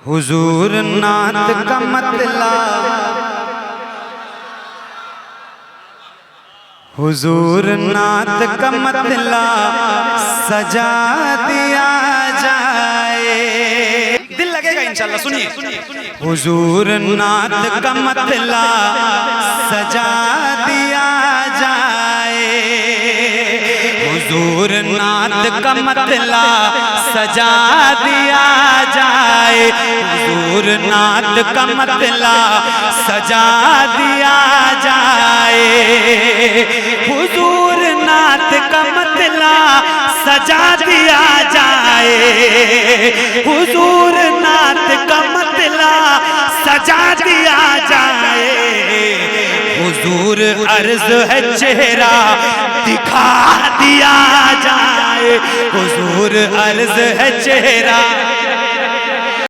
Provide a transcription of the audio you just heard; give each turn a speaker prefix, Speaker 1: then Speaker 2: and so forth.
Speaker 1: حضور نعت کا مطلب، حضور نعت کا مطلب سجا دیا جائے. دل لگے گا انشاءاللہ، سنیے. حضور نعت کا مطلب سجا دیا جائے. حضور نعت کا مطلب سجا دیا جائے. حضور نعت کا مطلب سجا دیا جائے. حضور نعت کا مطلب سجا دیا جائے. حضور نعت کا مطلب سجا دیا جائے. حضور عرض ہے چہرہ دکھا دیا جائے. حضور عرض ہے چہرہ